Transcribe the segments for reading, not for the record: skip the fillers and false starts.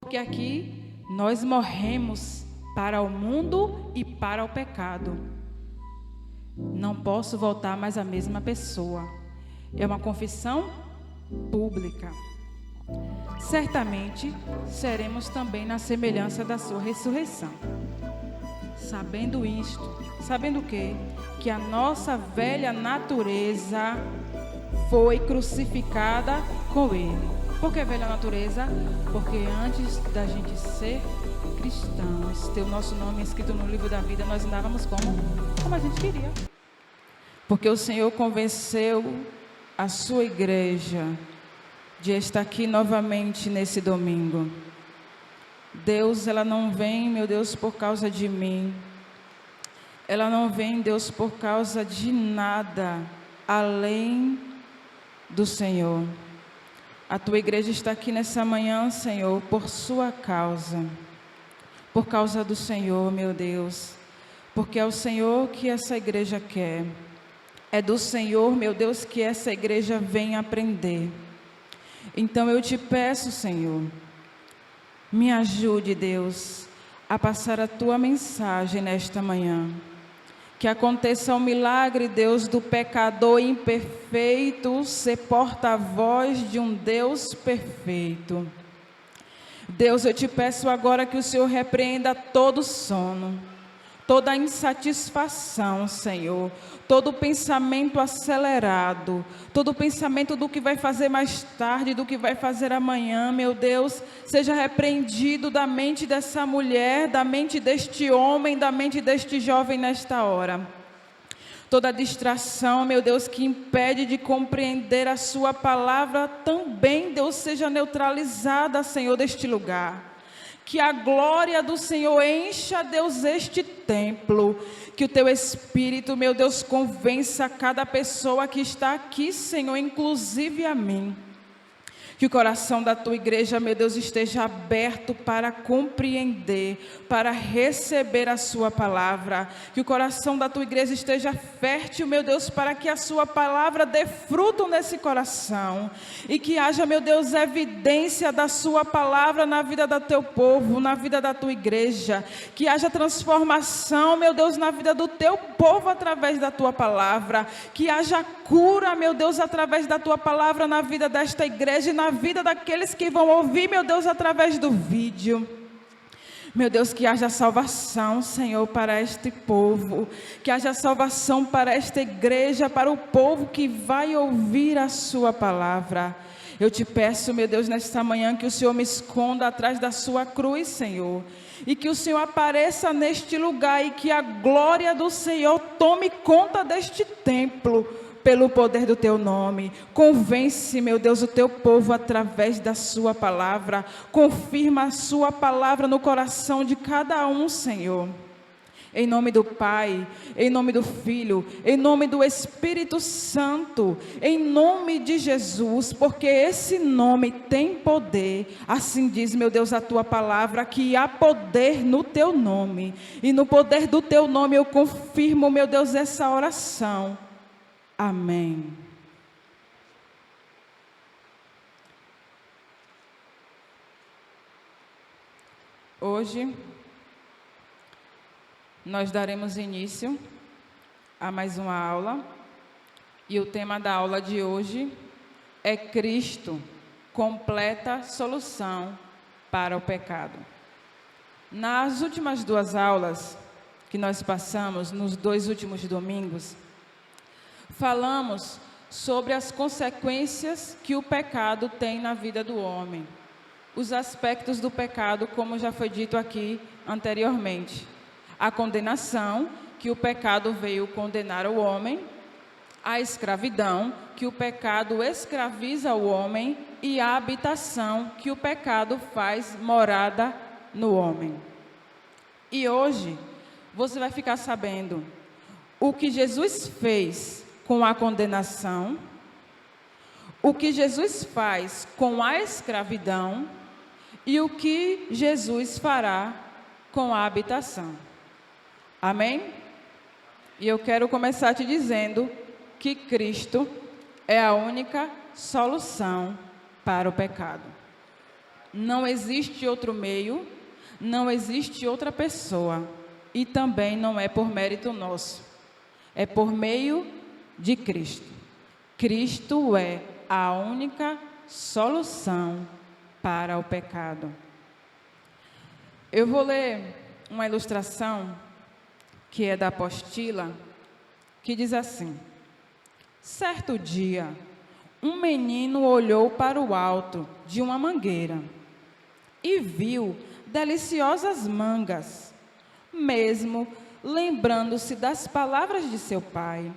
Porque aqui nós morremos para o mundo e para o pecado. Não posso voltar mais a mesma pessoa. É uma confissão pública. Certamente seremos também na semelhança da sua ressurreição. Sabendo isto, sabendo o quê? Que a nossa velha natureza foi crucificada com ele. Por que velha natureza? Porque antes da gente ser cristãos, ter o nosso nome escrito no livro da vida, nós andávamos como a gente queria. Porque o Senhor convenceu a sua igreja de estar aqui novamente nesse domingo. Deus, ela não vem, meu Deus, por causa de mim. Ela não vem, Deus, por causa de nada além do Senhor. A tua igreja está aqui nessa manhã, Senhor, por sua causa. Por causa do Senhor, meu Deus. Porque é o Senhor que essa igreja quer. É do Senhor, meu Deus, que essa igreja vem aprender. Então eu te peço, Senhor, me ajude, Deus, a passar a tua mensagem nesta manhã. Que aconteça um milagre, Deus, do pecador imperfeito ser porta-voz de um Deus perfeito. Deus, eu te peço agora que o Senhor repreenda todo sono, toda insatisfação, Senhor, todo pensamento acelerado, todo pensamento do que vai fazer mais tarde, do que vai fazer amanhã, meu Deus, seja repreendido da mente dessa mulher, da mente deste homem, da mente deste jovem nesta hora. Toda distração, meu Deus, que impede de compreender a sua palavra, também, Deus, seja neutralizada, Senhor, deste lugar. Que a glória do Senhor encha, Deus, este templo. Que o teu Espírito, meu Deus, convença cada pessoa que está aqui, Senhor, inclusive a mim. Que o coração da tua igreja, meu Deus, esteja aberto para compreender, para receber a sua palavra. Que o coração da tua igreja esteja fértil, meu Deus, para que a sua palavra dê fruto nesse coração. E que haja, meu Deus, evidência da sua palavra na vida do teu povo, na vida da tua igreja. Que haja transformação, meu Deus, na vida do teu povo através da tua palavra. Que haja cura, meu Deus, através da tua palavra na vida desta igreja e na vida daqueles que vão ouvir, meu Deus, através do vídeo. Meu Deus, que haja salvação, Senhor, para este povo, que haja salvação para esta igreja, para o povo que vai ouvir a sua palavra. Eu te peço, meu Deus, nesta manhã, que o Senhor me esconda atrás da sua cruz, Senhor, e que o Senhor apareça neste lugar e que a glória do Senhor tome conta deste templo, pelo poder do teu nome. Convence, meu Deus, o teu povo através da sua palavra. Confirma a sua palavra no coração de cada um, Senhor. Em nome do Pai, em nome do Filho, em nome do Espírito Santo, em nome de Jesus, porque esse nome tem poder. Assim diz, meu Deus, a tua palavra, que há poder no teu nome. E no poder do teu nome eu confirmo, meu Deus, essa oração. Amém. Hoje, nós daremos início a mais uma aula. E o tema da aula de hoje é Cristo, completa solução para o pecado. Nas últimas duas aulas que nós passamos, nos 2 últimos domingos, falamos sobre as consequências que o pecado tem na vida do homem. Os aspectos do pecado, como já foi dito aqui anteriormente. A condenação, que o pecado veio condenar o homem. A escravidão, que o pecado escraviza o homem. E a habitação, que o pecado faz morada no homem. E hoje, você vai ficar sabendo o que Jesus fez com a condenação, o que Jesus faz com a escravidão e o que Jesus fará com a habitação. Amém? E eu quero começar te dizendo que Cristo é a única solução para o pecado. Não existe outro meio, não existe outra pessoa. E também não é por mérito nosso. É por meio de Cristo. Cristo é a única solução para o pecado. Eu vou ler uma ilustração que é da apostila, que diz assim: certo dia, um menino olhou para o alto de uma mangueira e viu deliciosas mangas, mesmo lembrando-se das palavras de seu pai,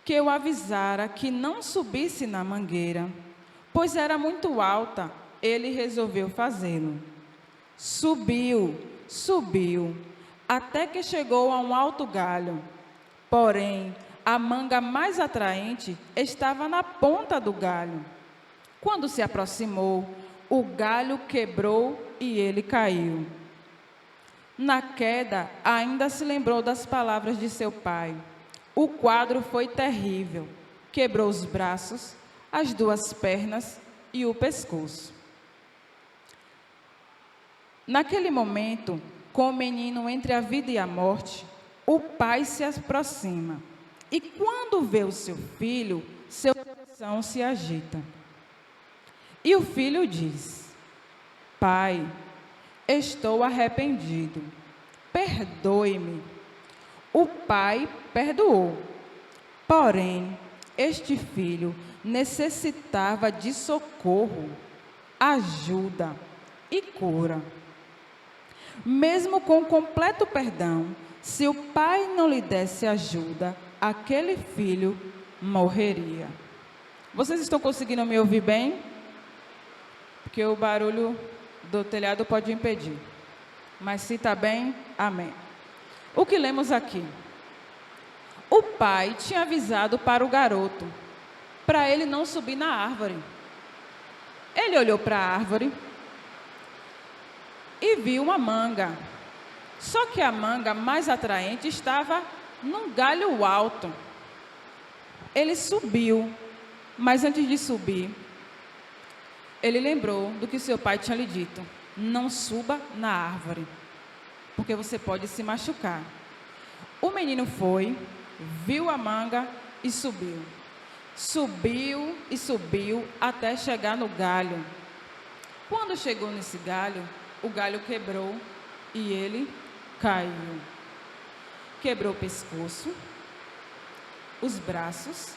que o avisara que não subisse na mangueira, pois era muito alta. Ele resolveu fazê-lo. Subiu, até que chegou a um alto galho. Porém, a manga mais atraente estava na ponta do galho. Quando se aproximou, o galho quebrou e ele caiu. Na queda, ainda se lembrou das palavras de seu pai. O quadro foi terrível. Quebrou os braços, as duas pernas e o pescoço. Naquele momento, com o menino entre a vida e a morte, o pai se aproxima. E quando vê o seu filho, seu coração se agita. E o filho diz: pai, estou arrependido. Perdoe-me. O pai perdoou. Porém, este filho necessitava de socorro, ajuda e cura. Mesmo com completo perdão, se o pai não lhe desse ajuda, aquele filho morreria. Vocês estão conseguindo me ouvir bem? Porque o barulho do telhado pode impedir. Mas se está bem, amém. O que lemos aqui? O pai tinha avisado para o garoto, para ele não subir na árvore. Ele olhou para a árvore e viu uma manga. Só que a manga mais atraente estava num galho alto. Ele subiu, mas antes de subir, ele lembrou do que seu pai tinha lhe dito: não suba na árvore, porque você pode se machucar. O menino foi, viu a manga e subiu. Subiu e subiu até chegar no galho. Quando chegou nesse galho, o galho quebrou e ele caiu. Quebrou o pescoço, os braços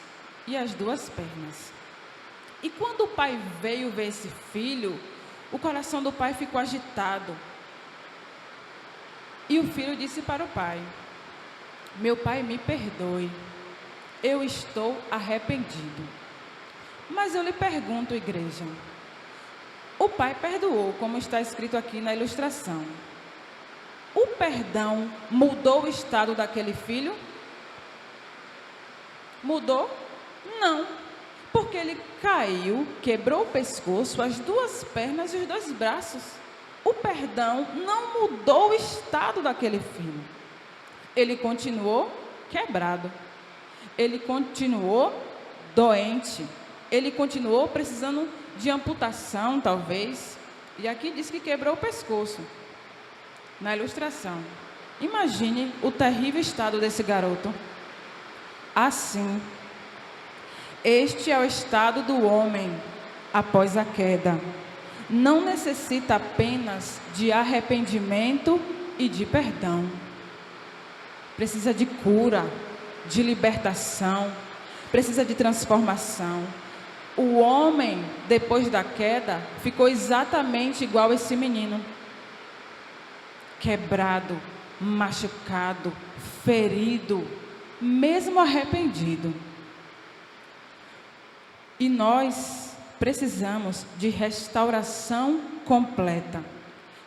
e as duas pernas. E quando o pai veio ver esse filho, o coração do pai ficou agitado. E o filho disse para o pai: meu pai, me perdoe, eu estou arrependido. Mas eu lhe pergunto, igreja, o pai perdoou, como está escrito aqui na ilustração. O perdão mudou o estado daquele filho? Mudou? Não, porque ele caiu, quebrou o pescoço, as duas pernas e os dois braços. O perdão não mudou o estado daquele filho. Ele continuou quebrado. Ele continuou doente. Ele continuou precisando de amputação, talvez. E aqui diz que quebrou o pescoço. Na ilustração. Imagine o terrível estado desse garoto. Assim, este é o estado do homem após a queda. Não necessita apenas de arrependimento e de perdão. Precisa de cura, de libertação, precisa de transformação. O homem, depois da queda, ficou exatamente igual a esse menino. Quebrado, machucado, ferido, mesmo arrependido. E nós precisamos de restauração completa,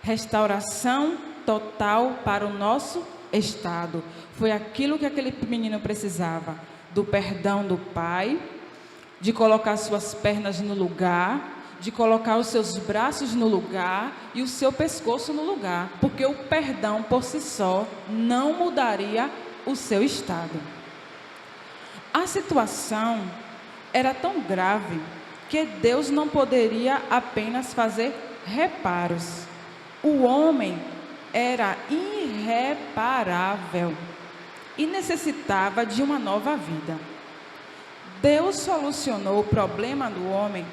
restauração total para o nosso estado. Foi aquilo que aquele menino precisava, do perdão do pai, de colocar suas pernas no lugar, de colocar os seus braços no lugar e o seu pescoço no lugar, porque o perdão por si só não mudaria o seu estado. A situação era tão grave que Deus não poderia apenas fazer reparos. O homem era irreparável e necessitava de uma nova vida. Deus solucionou o problema do homem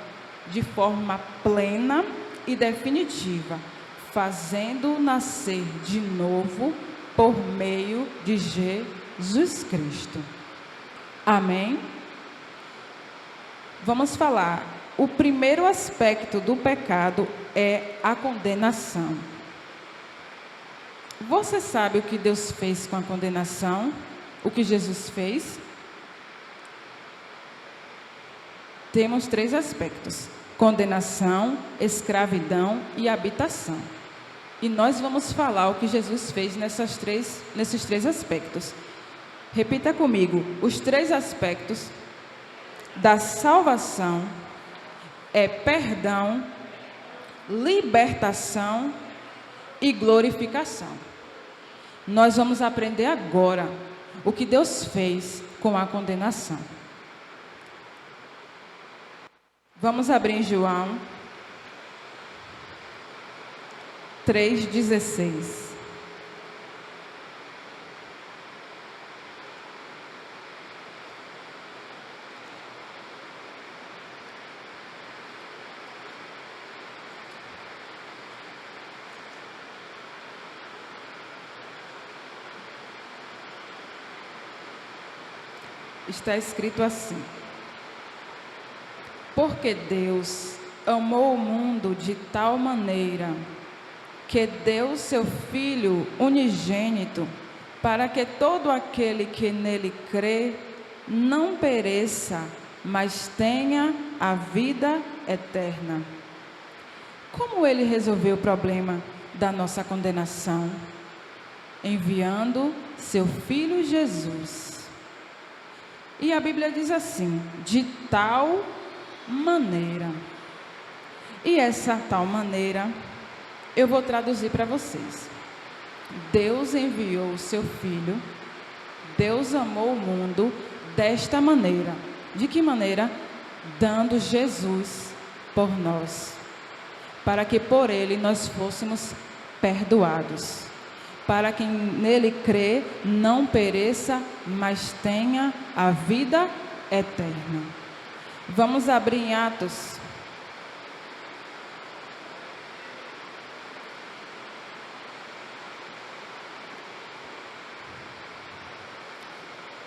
de forma plena e definitiva, fazendo nascer de novo por meio de Jesus Cristo. Amém? Vamos falar. O primeiro aspecto do pecado é a condenação. Você sabe o que Deus fez com a condenação? O que Jesus fez? Temos 3 aspectos: condenação, escravidão e habitação. E nós vamos falar o que Jesus fez nesses 3 aspectos. Repita comigo: os 3 aspectos da salvação é perdão, libertação e glorificação. Nós vamos aprender agora o que Deus fez com a condenação. Vamos abrir em João 3,16. Está escrito assim: porque Deus amou o mundo de tal maneira que deu seu Filho unigênito, para que todo aquele que nele crê não pereça, mas tenha a vida eterna. Como ele resolveu o problema da nossa condenação? Enviando seu Filho Jesus. E a Bíblia diz assim: de tal maneira. E essa tal maneira eu vou traduzir para vocês. Deus enviou o seu Filho, Deus amou o mundo desta maneira. De que maneira? Dando Jesus por nós, para que por ele nós fôssemos perdoados. Para quem nele crê não pereça, mas tenha a vida eterna. Vamos abrir em Atos.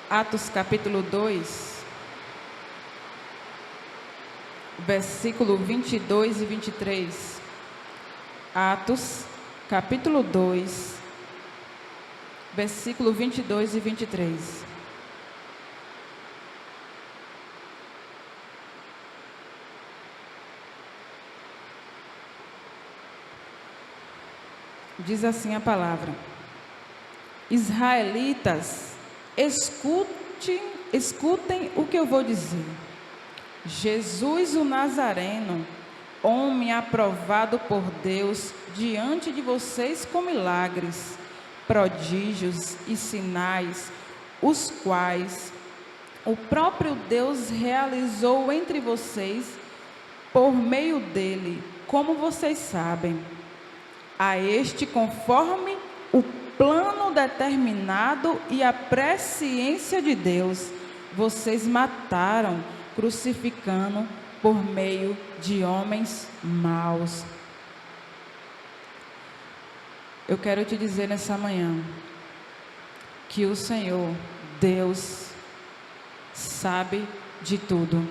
Atos capítulo 2, versículo 22 e 23. Atos capítulo 2, versículo 22 e 23. Diz assim a palavra: Israelitas, escutem o que eu vou dizer. Jesus o Nazareno, homem aprovado por Deus diante de vocês com milagres, prodígios e sinais, os quais o próprio Deus realizou entre vocês por meio dele, como vocês sabem. A este, conforme o plano determinado e a presciência de Deus, vocês mataram, crucificando por meio de homens maus. Eu quero te dizer nessa manhã que o Senhor, Deus, sabe de tudo.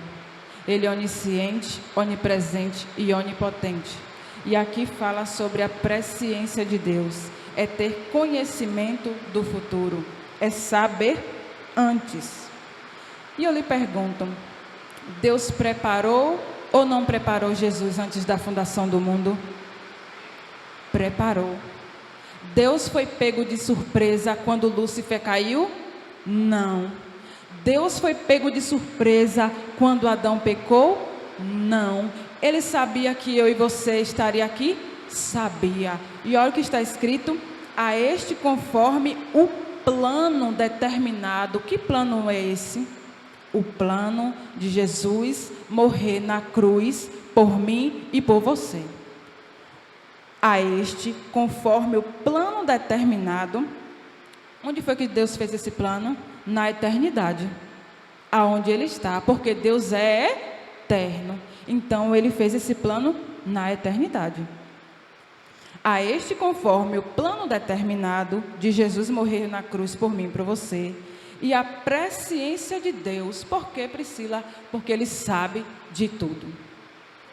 Ele é onisciente, onipresente e onipotente. E aqui fala sobre a presciência de Deus. É ter conhecimento do futuro. É saber antes. E eu lhe pergunto: Deus preparou ou não preparou Jesus antes da fundação do mundo? Preparou. Deus foi pego de surpresa quando Lúcifer caiu? Não. Deus foi pego de surpresa quando Adão pecou? Não. Ele sabia que eu e você estaria aqui? Sabia. E olha o que está escrito: a este conforme o plano determinado. Que plano é esse? O plano de Jesus morrer na cruz por mim e por você. a este, conforme o plano determinado. Onde foi que Deus fez esse plano? Na eternidade, aonde Ele está, porque Deus é eterno. Então, Ele fez esse plano na eternidade. A este, conforme o plano determinado de Jesus morrer na cruz por mim e por você, e a presciência de Deus. Por que, Priscila? Porque Ele sabe de tudo.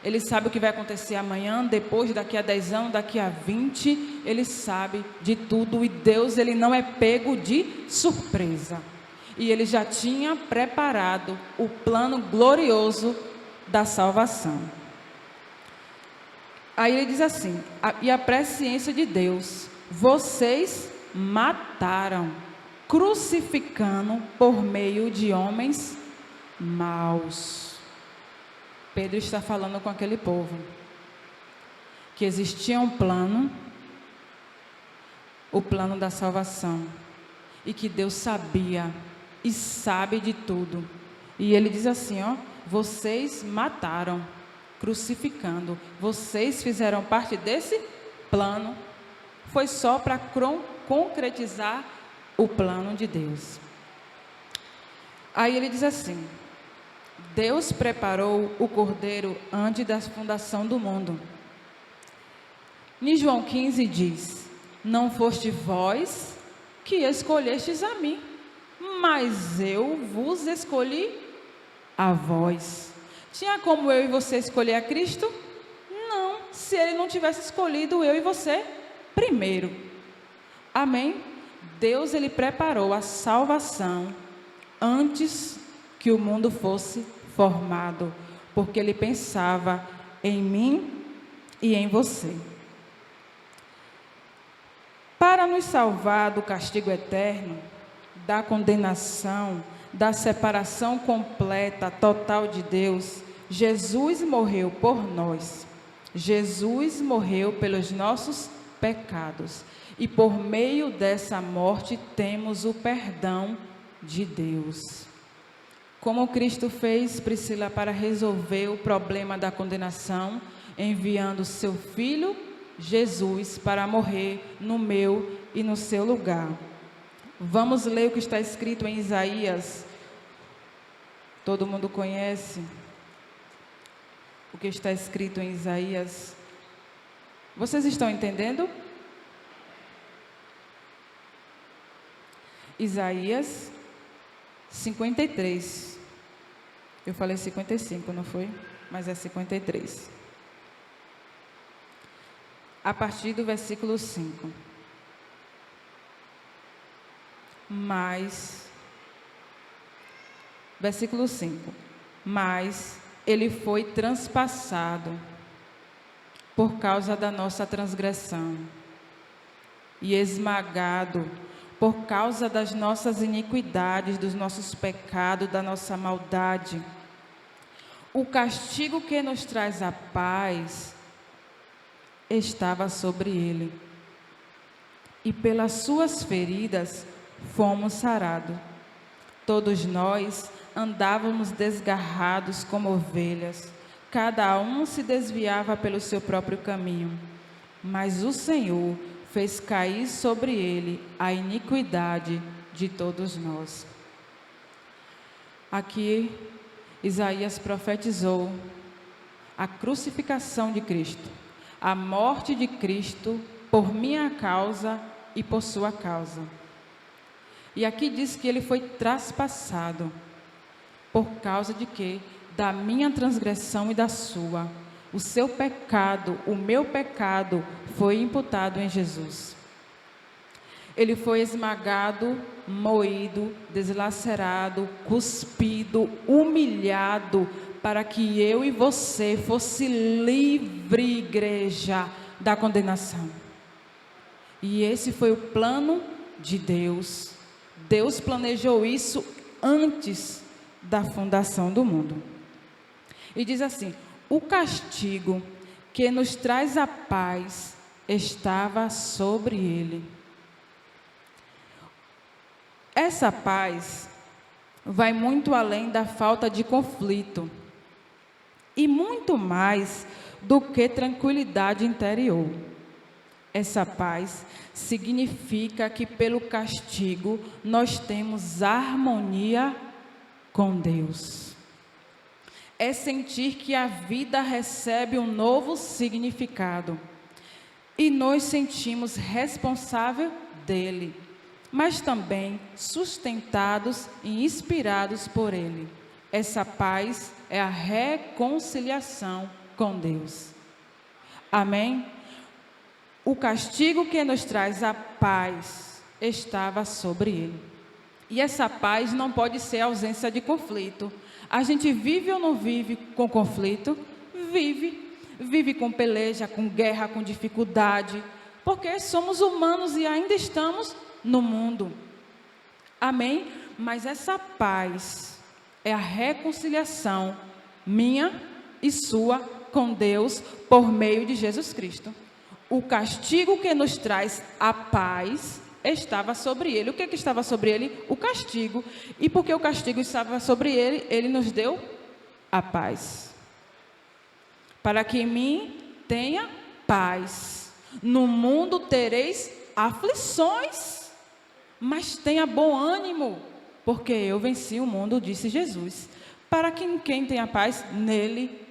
Ele sabe o que vai acontecer amanhã, depois, daqui a 10 anos, daqui a 20. Ele sabe de tudo. E Deus, Ele não é pego de surpresa. E Ele já tinha preparado o plano glorioso da salvação. Aí Ele diz assim, e a presciência de Deus, vocês mataram, crucificando por meio de homens maus. Pedro está falando com aquele povo, que existia um plano, o plano da salvação, e que Deus sabia e sabe de tudo. E Ele diz assim, ó, vocês mataram, crucificando, vocês fizeram parte desse plano, foi só para concretizar o plano de Deus. Aí Ele diz assim, Deus preparou o Cordeiro antes da fundação do mundo. Em João 15 diz, não foste vós que escolhestes a mim, mas eu vos escolhi a vós. Tinha como eu e você escolher a Cristo? Não, se Ele não tivesse escolhido eu e você primeiro. Amém? Deus, Ele preparou a salvação antes que o mundo fosse formado, porque Ele pensava em mim e em você. Para nos salvar do castigo eterno, da condenação, da separação completa, total de Deus, Jesus morreu por nós. Jesus morreu pelos nossos pecados. E por meio dessa morte temos o perdão de Deus. Como Cristo fez, Priscila, para resolver o problema da condenação, enviando seu Filho, Jesus, para morrer no meu e no seu lugar. Vamos ler o que está escrito em Isaías. Todo mundo conhece o que está escrito em Isaías. Vocês estão entendendo? Isaías 53. Eu falei 55, não foi? Mas é 53. A partir do versículo 5. Versículo 5. Mas Ele foi transpassado por causa da nossa transgressão e esmagado por causa das nossas iniquidades, dos nossos pecados, da nossa maldade. O castigo que nos traz a paz estava sobre Ele, e pelas suas feridas fomos sarados. Todos nós andávamos desgarrados como ovelhas, cada um se desviava pelo seu próprio caminho, mas o Senhor fez cair sobre Ele a iniquidade de todos nós. Aqui, Isaías profetizou a crucificação de Cristo, a morte de Cristo por minha causa e por sua causa. E aqui diz que Ele foi traspassado, por causa de quê? Da minha transgressão e da sua. O seu pecado, o meu pecado, foi imputado em Jesus. Ele foi esmagado, moído, deslacerado, cuspido, humilhado, para que eu e você fosse livre, igreja, da condenação. E esse foi o plano de Deus. Deus planejou isso antes da fundação do mundo. E diz assim: o castigo que nos traz a paz estava sobre Ele. Essa paz vai muito além da falta de conflito e muito mais do que tranquilidade interior. Essa paz significa que pelo castigo nós temos harmonia com Deus. É sentir que a vida recebe um novo significado e nos sentimos responsáveis dele, mas também sustentados e inspirados por ele. Essa paz é a reconciliação com Deus. Amém? O castigo que nos traz a paz estava sobre ele. E essa paz não pode ser ausência de conflito. A gente vive ou não vive com conflito? Vive. Vive com peleja, com guerra, com dificuldade. Porque somos humanos e ainda estamos no mundo. Amém? Mas essa paz é a reconciliação minha e sua com Deus por meio de Jesus Cristo. O castigo que nos traz a paz estava sobre ele. O que estava sobre ele? O castigo. E porque o castigo estava sobre ele, ele nos deu a paz. Para que em mim tenha paz. No mundo tereis aflições, mas tenha bom ânimo, porque eu venci o mundo, disse Jesus. Para que quem tenha paz? Nele.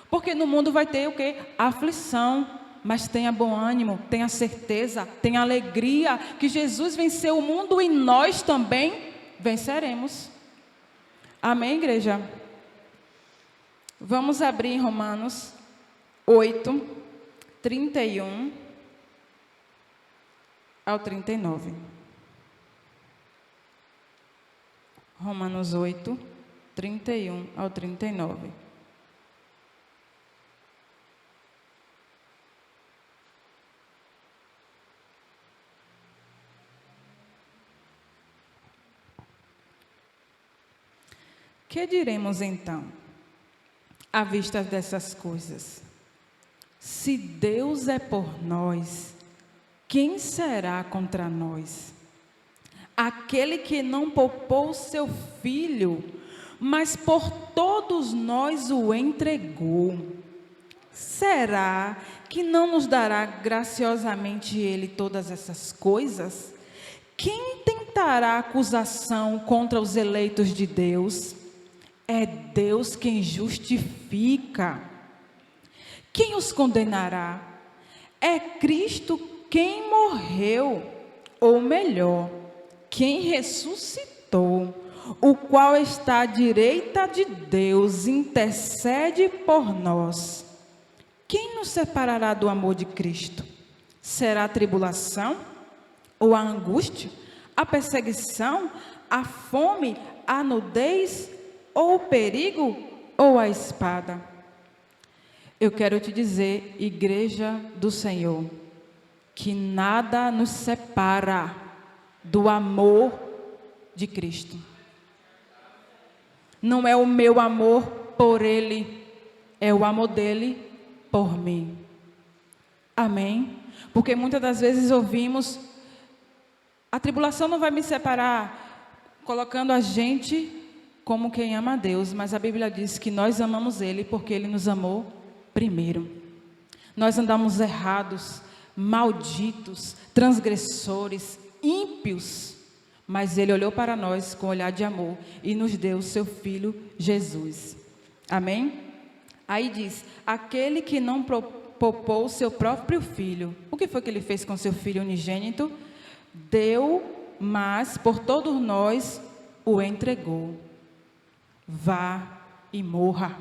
Porque no mundo vai ter o quê? Aflição. Mas tenha bom ânimo, tenha certeza, tenha alegria, que Jesus venceu o mundo e nós também venceremos. Amém, igreja? Vamos abrir em Romanos 8, 31 ao 39. Romanos 8, 31 ao 39. Que diremos então, à vista dessas coisas? Se Deus é por nós, quem será contra nós? Aquele que não poupou seu filho, mas por todos nós o entregou, será que não nos dará graciosamente ele todas essas coisas? Quem tentará acusação contra os eleitos de Deus? É Deus quem justifica. Quem os condenará? É Cristo quem morreu, ou melhor, quem ressuscitou, o qual está à direita de Deus, intercede por nós. Quem nos separará do amor de Cristo? Será a tribulação, ou a angústia, a perseguição, a fome, a nudez, ou o perigo, ou a espada? Eu quero te dizer, igreja do Senhor, que nada nos separa do amor de Cristo. Não é o meu amor por Ele, é o amor dele por mim. Amém? Porque muitas das vezes ouvimos, a tribulação não vai me separar, colocando a gente como quem ama a Deus, mas a Bíblia diz que nós amamos Ele porque Ele nos amou primeiro. Nós andamos errados, malditos, transgressores, ímpios, mas Ele olhou para nós com olhar de amor e nos deu o seu Filho Jesus. Amém? Aí diz, aquele que não poupou o seu próprio Filho, o que foi que Ele fez com seu Filho unigênito? Deu, mas por todos nós o entregou. Vá e morra.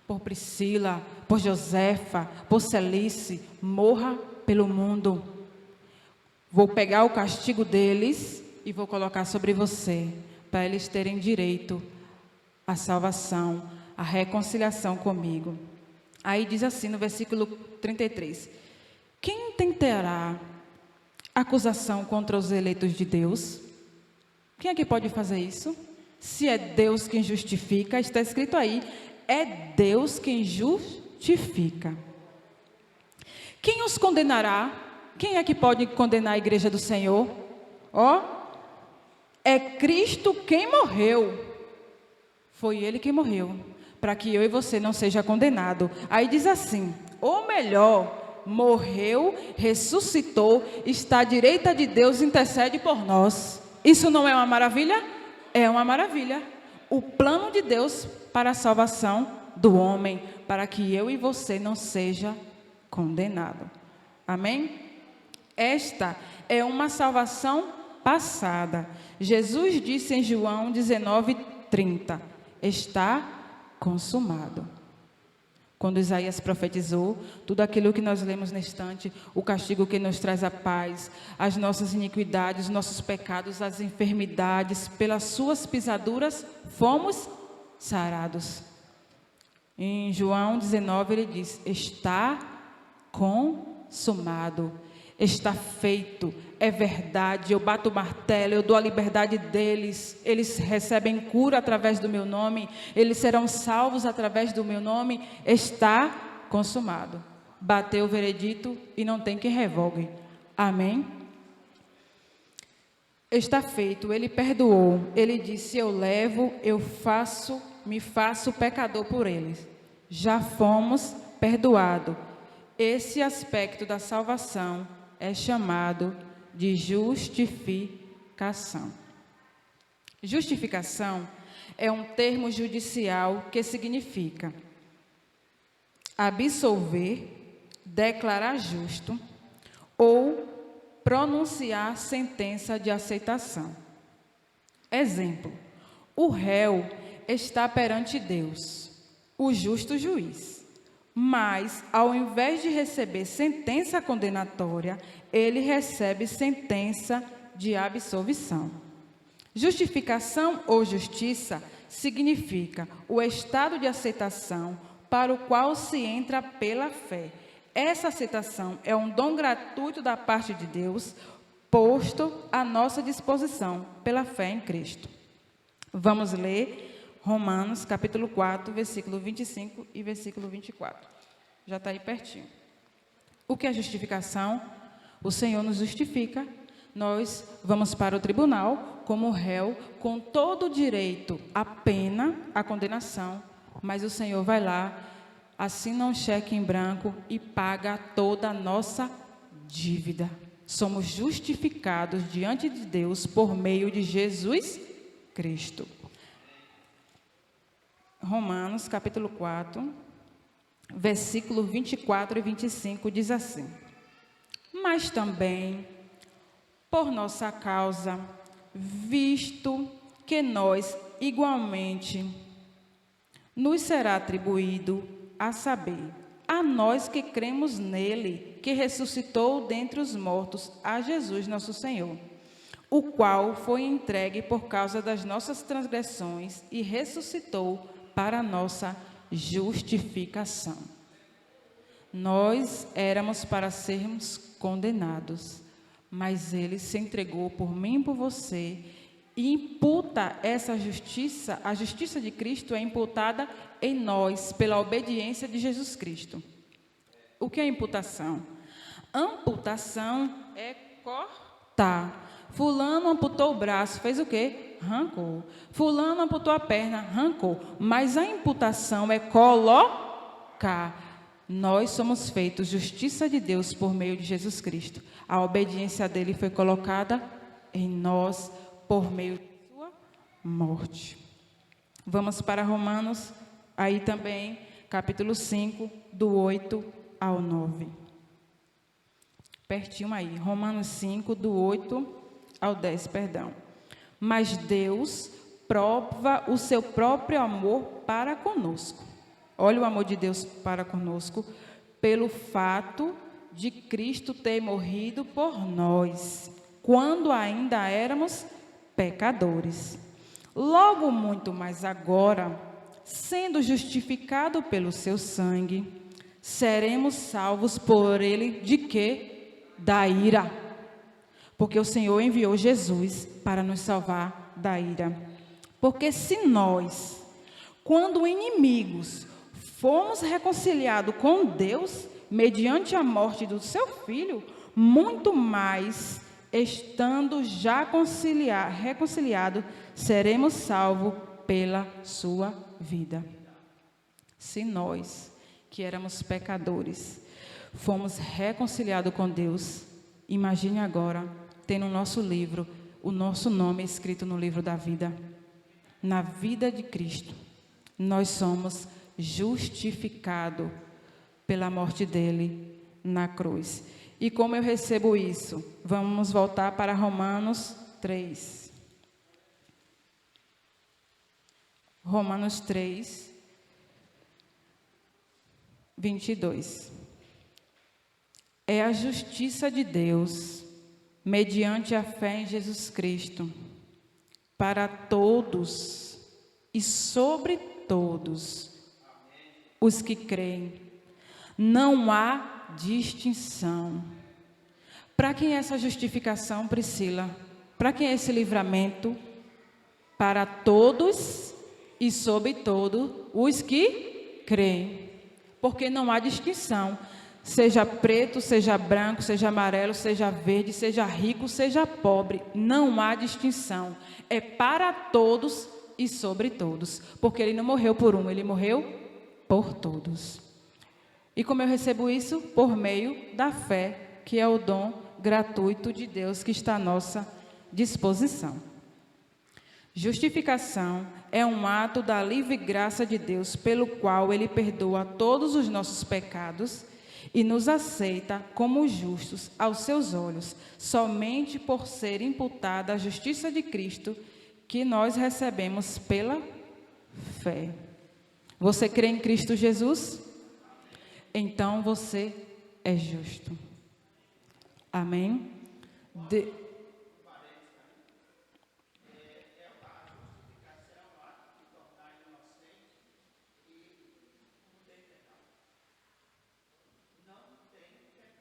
Por Priscila, por Josefa, por Celice, morra pelo mundo. Vou pegar o castigo deles e vou colocar sobre você, para eles terem direito à salvação, à reconciliação comigo. Aí diz assim no versículo 33, quem tentará acusação contra os eleitos de Deus? Quem é que pode fazer isso? Se é Deus quem justifica, está escrito aí, é Deus quem justifica. Quem os condenará? Quem é que pode condenar a igreja do Senhor? É Cristo quem morreu. Foi Ele que morreu, para que eu e você não seja condenado. Aí diz assim, ou melhor, morreu, ressuscitou, está à direita de Deus e intercede por nós. Isso não é uma maravilha? É uma maravilha. O plano de Deus para a salvação do homem, para que eu e você não seja condenado. Amém? Esta é uma salvação passada. Jesus disse em João 19:30, está consumado. Quando Isaías profetizou, tudo aquilo que nós lemos neste instante, o castigo que nos traz a paz, as nossas iniquidades, os nossos pecados, as enfermidades, pelas suas pisaduras, fomos sarados. Em João 19, ele diz, está consumado, está feito, é verdade, eu bato o martelo, eu dou a liberdade deles, eles recebem cura através do meu nome, eles serão salvos através do meu nome, está consumado. Bateu o veredito e não tem quem revogue. Amém? Está feito, ele perdoou, ele disse, eu levo, me faço pecador por eles. Já fomos perdoados. Esse aspecto da salvação é chamado de justificação. Justificação é um termo judicial que significa absolver, declarar justo ou pronunciar sentença de aceitação. Exemplo, o réu está perante Deus, o justo juiz. Mas, ao invés de receber sentença condenatória, ele recebe sentença de absolvição. Justificação ou justiça significa o estado de aceitação para o qual se entra pela fé. Essa aceitação é um dom gratuito da parte de Deus, posto à nossa disposição pela fé em Cristo. Vamos ler Romanos, capítulo 4, versículo 25 e versículo 24. Já está aí pertinho. O que é justificação? O Senhor nos justifica. Nós vamos para o tribunal como réu, com todo o direito à pena, à condenação. Mas o Senhor vai lá, assina um cheque em branco e paga toda a nossa dívida. Somos justificados diante de Deus por meio de Jesus Cristo. Romanos, capítulo 4, versículo 24 e 25, diz assim: mas também, por nossa causa, visto que nós igualmente nos será atribuído, a saber, a nós que cremos nele, que ressuscitou dentre os mortos, a Jesus nosso Senhor, o qual foi entregue por causa das nossas transgressões e ressuscitou para a nossa justificação. Nós éramos para sermos condenados, mas ele se entregou por mim e por você, e imputa essa justiça, a justiça de Cristo é imputada em nós, pela obediência de Jesus Cristo. O que é imputação? Amputação é cortar. Fulano amputou o braço, fez o quê? Arrancou. Fulano amputou a perna, arrancou. Mas a imputação é colocar. Nós somos feitos justiça de Deus por meio de Jesus Cristo. A obediência dele foi colocada em nós por meio de sua morte. Vamos para Romanos, aí também, capítulo 5, do 8 ao 9. Pertinho aí, Romanos 5, do 8 ao 10, perdão. Mas Deus prova o seu próprio amor para conosco. Olha o amor de Deus para conosco, pelo fato de Cristo ter morrido por nós, quando ainda éramos pecadores. Logo muito mais agora, sendo justificado pelo seu sangue, seremos salvos por ele de quê? Da ira. Porque o Senhor enviou Jesus para nos salvar da ira. Porque se nós, quando inimigos, fomos reconciliados com Deus, mediante a morte do seu Filho, muito mais, estando já reconciliados, seremos salvos pela sua vida. Se nós, que éramos pecadores, fomos reconciliados com Deus. Imagine agora, tendo o nosso livro, o nosso nome escrito no livro da vida. Na vida de Cristo, nós somos justificados pela morte dele na cruz. E como eu recebo isso? Vamos voltar para Romanos 3. Romanos 3, 22. É a justiça de Deus, mediante a fé em Jesus Cristo, para todos e sobre todos os que creem. Não há distinção. Para quem é essa justificação, Priscila? Para quem é esse livramento? Para todos e sobre todos os que creem. Porque não há distinção. Seja preto, seja branco, seja amarelo, seja verde, seja rico, seja pobre. Não há distinção. É para todos e sobre todos. Porque ele não morreu por um, ele morreu por todos. E como eu recebo isso? Por meio da fé, que é o dom gratuito de Deus que está à nossa disposição. Justificação é um ato da livre graça de Deus, pelo qual ele perdoa todos os nossos pecados e nos aceita como justos aos seus olhos, somente por ser imputada a justiça de Cristo, que nós recebemos pela fé. Você crê em Cristo Jesus? Então você é justo. Amém?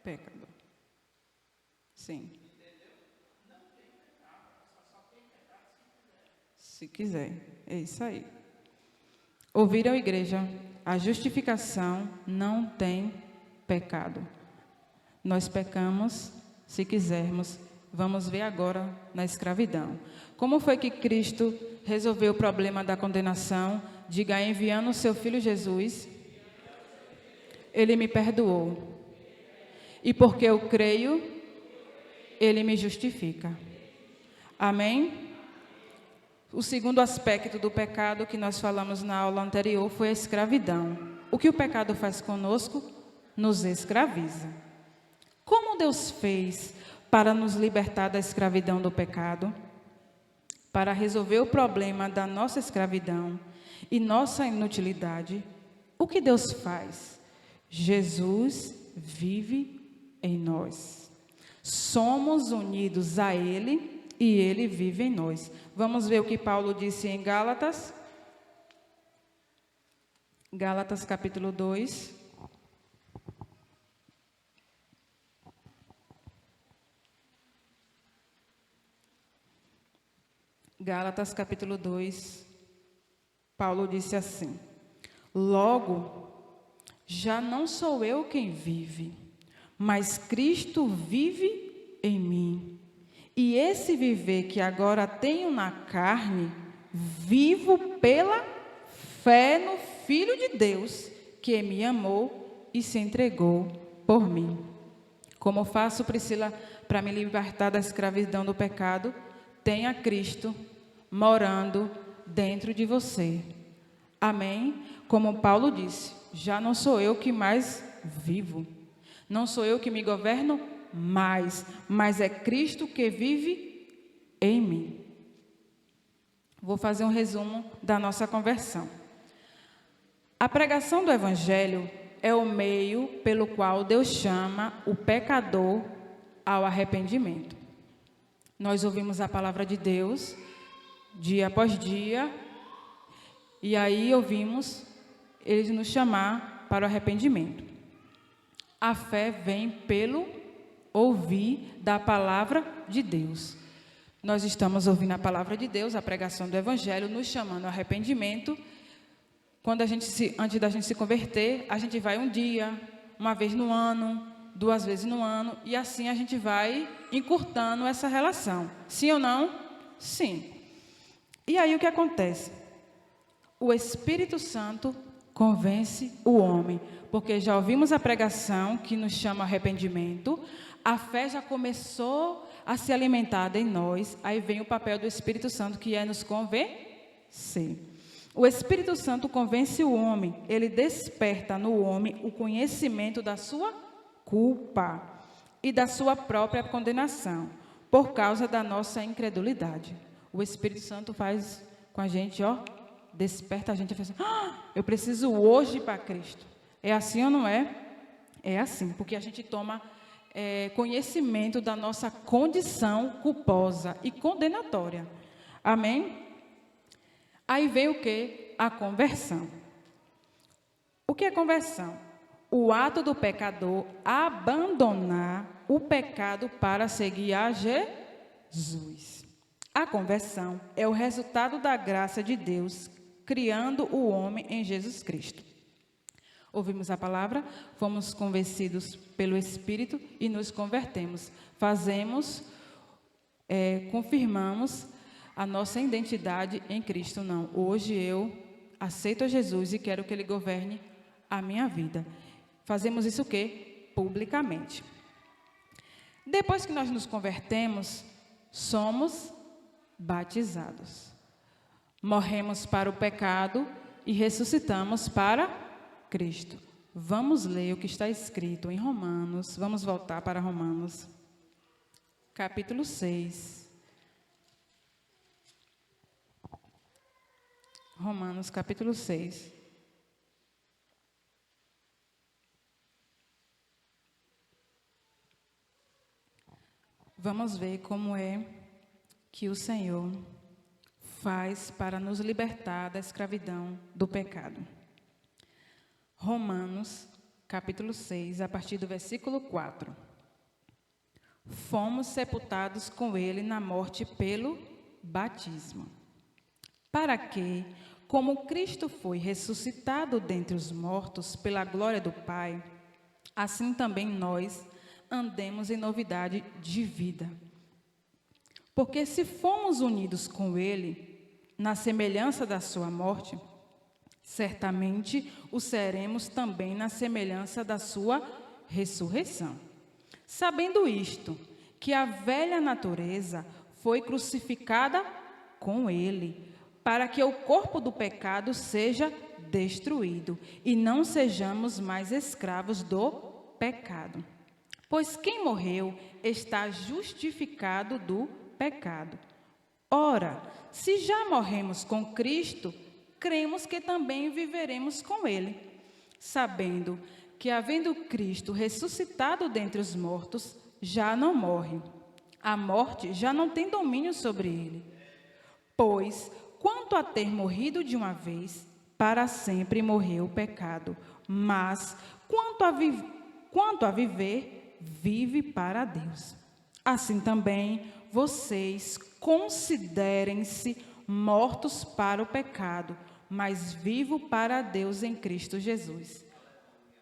Pecador. Sim. Se quiser. É isso aí. Ouviram, igreja? A justificação não tem pecado. Nós pecamos, se quisermos. Vamos ver agora na escravidão. Como foi que Cristo resolveu o problema da condenação? Diga, enviando o seu Filho Jesus, ele me perdoou. E porque eu creio, ele me justifica. Amém? O segundo aspecto do pecado que nós falamos na aula anterior foi a escravidão. O que o pecado faz conosco? Nos escraviza. Como Deus fez para nos libertar da escravidão do pecado? Para resolver o problema da nossa escravidão e nossa inutilidade, o que Deus faz? Jesus vive em nós. Somos unidos a Ele e Ele vive em nós. Vamos ver o que Paulo disse em Gálatas. Gálatas capítulo 2. Gálatas capítulo 2. Paulo disse assim: logo, já não sou eu quem vive, mas Cristo vive em mim. E esse viver que agora tenho na carne, vivo pela fé no Filho de Deus, que me amou e se entregou por mim. Como faço, Priscila, para me libertar da escravidão do pecado? Tenha Cristo morando dentro de você. Amém? Como Paulo disse, já não sou eu que mais vivo. Não sou eu que me governo mais, mas é Cristo que vive em mim. Vou fazer um resumo da nossa conversão. A pregação do Evangelho é o meio pelo qual Deus chama o pecador ao arrependimento. Nós ouvimos a palavra de Deus, dia após dia, e aí ouvimos Ele nos chamar para o arrependimento. A fé vem pelo ouvir da palavra de Deus. Nós estamos ouvindo a palavra de Deus, a pregação do Evangelho, nos chamando ao arrependimento. Quando antes da gente se converter, a gente vai um dia, uma vez no ano, 2 vezes no ano, e assim a gente vai encurtando essa relação. Sim ou não? Sim. E aí o que acontece? O Espírito Santo convence o homem. Porque já ouvimos a pregação que nos chama arrependimento, a fé já começou a se alimentar em nós, aí vem o papel do Espírito Santo, que é nos convencer. O Espírito Santo convence o homem, ele desperta no homem o conhecimento da sua culpa e da sua própria condenação, por causa da nossa incredulidade. O Espírito Santo faz com a gente, desperta a gente, assim, eu preciso hoje ir para Cristo. É assim ou não é? É assim, porque a gente toma conhecimento da nossa condição culposa e condenatória. Amém? Aí vem o quê? A conversão. O que é conversão? O ato do pecador abandonar o pecado para seguir a Jesus. A conversão é o resultado da graça de Deus, criando o homem em Jesus Cristo. Ouvimos a palavra, fomos convencidos pelo Espírito e nos convertemos. Confirmamos a nossa identidade em Cristo. Não, hoje eu aceito a Jesus e quero que Ele governe a minha vida. Fazemos isso o quê? Publicamente. Depois que nós nos convertemos, somos batizados. Morremos para o pecado e ressuscitamos para Cristo. Vamos ler o que está escrito em Romanos. Vamos voltar para Romanos, capítulo 6. Romanos, capítulo 6. Vamos ver como é que o Senhor faz para nos libertar da escravidão do pecado. Romanos, capítulo 6, a partir do versículo 4. Fomos sepultados com ele na morte pelo batismo, para que, como Cristo foi ressuscitado dentre os mortos pela glória do Pai, assim também nós andemos em novidade de vida. Porque se fomos unidos com ele na semelhança da sua morte, certamente o seremos também na semelhança da sua ressurreição. Sabendo isto, que a velha natureza foi crucificada com ele, para que o corpo do pecado seja destruído e não sejamos mais escravos do pecado. Pois quem morreu está justificado do pecado. Ora, se já morremos com Cristo, cremos que também viveremos com ele, sabendo que, havendo Cristo ressuscitado dentre os mortos, já não morre. A morte já não tem domínio sobre ele. Pois, quanto a ter morrido de uma vez, para sempre morreu o pecado. Mas, quanto a viver, vive para Deus. Assim também, vocês considerem-se mortos para o pecado, mas vivo para Deus em Cristo Jesus.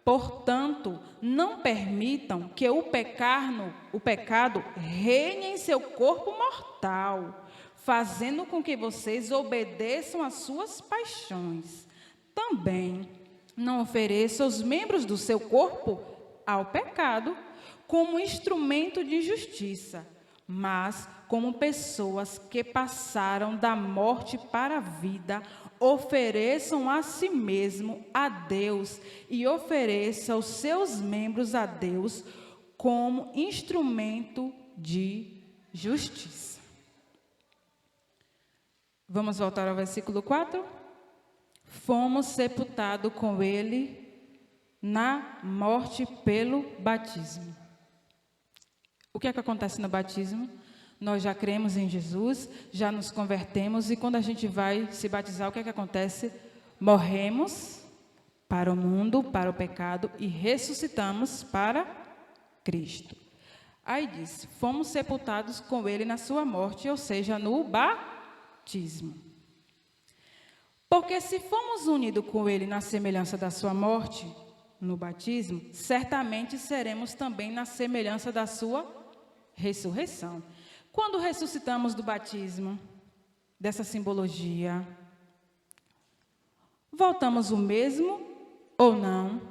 Portanto, não permitam que o pecado reine em seu corpo mortal, fazendo com que vocês obedeçam às suas paixões. Também não ofereçam os membros do seu corpo ao pecado como instrumento de justiça, mas como pessoas que passaram da morte para a vida, ofereçam a si mesmo a Deus e ofereçam os seus membros a Deus como instrumento de justiça. Vamos voltar ao versículo 4? Fomos sepultados com ele na morte pelo batismo. O que é que acontece no batismo? Nós já cremos em Jesus, já nos convertemos, e quando a gente vai se batizar, o que é que acontece? Morremos para o mundo, para o pecado, e ressuscitamos para Cristo. Aí diz, fomos sepultados com ele na sua morte, ou seja, no batismo. Porque se fomos unidos com ele na semelhança da sua morte, no batismo, certamente seremos também na semelhança da sua ressurreição. Quando ressuscitamos do batismo, dessa simbologia, voltamos o mesmo ou não?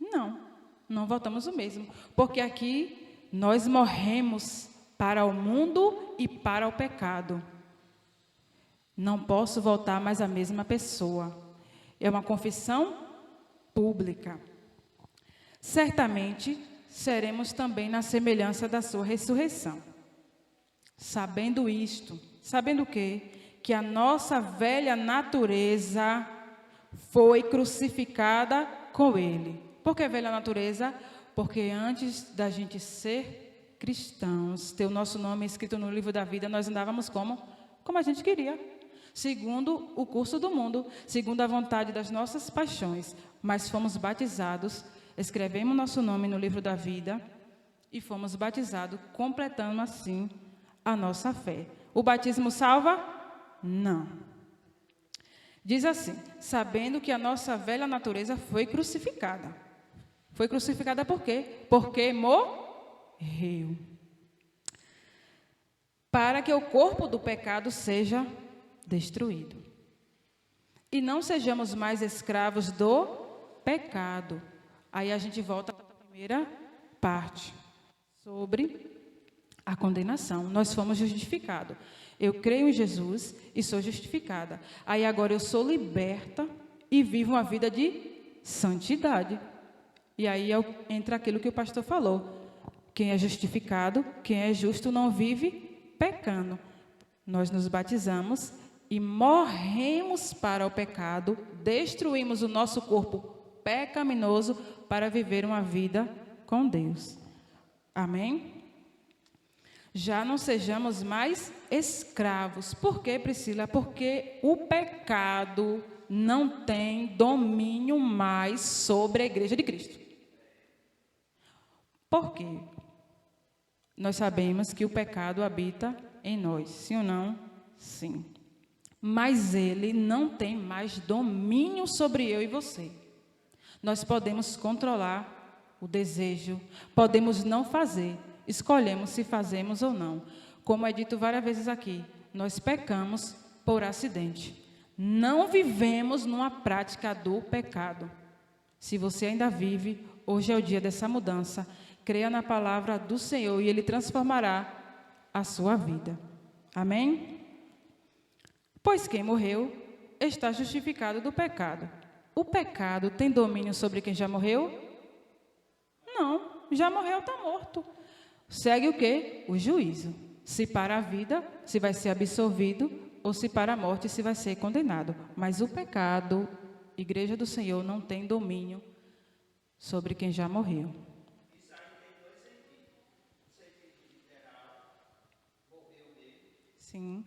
Não, não voltamos o mesmo. Porque aqui nós morremos para o mundo e para o pecado. Não posso voltar mais a mesma pessoa. É uma confissão pública. Certamente seremos também na semelhança da sua ressurreição. Sabendo isto, sabendo o quê? Que a nossa velha natureza foi crucificada com ele. Por que velha natureza? Porque antes da gente ser cristãos, ter o nosso nome escrito no livro da vida, nós andávamos como a gente queria, segundo o curso do mundo, segundo a vontade das nossas paixões. Mas fomos batizados, escrevemos nosso nome no livro da vida e fomos batizados, completando assim a nossa fé. O batismo salva? Não. Diz assim, sabendo que a nossa velha natureza foi crucificada. Foi crucificada por quê? Porque morreu. Para que o corpo do pecado seja destruído. E não sejamos mais escravos do pecado. Aí a gente volta para a primeira parte, sobre a condenação. Nós fomos justificados. Eu creio em Jesus e sou justificada. Aí agora eu sou liberta e vivo uma vida de santidade. E aí entra aquilo que o pastor falou. Quem é justificado, quem é justo não vive pecando. Nós nos batizamos e morremos para o pecado, destruímos o nosso corpo pecaminoso para viver uma vida com Deus. Amém? Já não sejamos mais escravos. Por quê, Priscila? Porque o pecado não tem domínio mais sobre a igreja de Cristo. Por quê? Nós sabemos que o pecado habita em nós, sim ou não? Sim. Mas ele não tem mais domínio sobre eu e você. Nós podemos controlar o desejo, podemos não fazer, escolhemos se fazemos ou não. Como é dito várias vezes aqui, nós pecamos por acidente. Não vivemos numa prática do pecado. Se você ainda vive, hoje é o dia dessa mudança. Creia na palavra do Senhor e Ele transformará a sua vida. Amém? Pois quem morreu está justificado do pecado. O pecado tem domínio sobre quem já morreu? Não, já morreu, está morto. Segue o quê? O juízo. Se para a vida, se vai ser absolvido, ou se para a morte, se vai ser condenado. Mas o pecado, Igreja do Senhor, não tem domínio sobre quem já morreu. Isso aí tem dois sentidos. O sentido literal, morreu dele. Sim.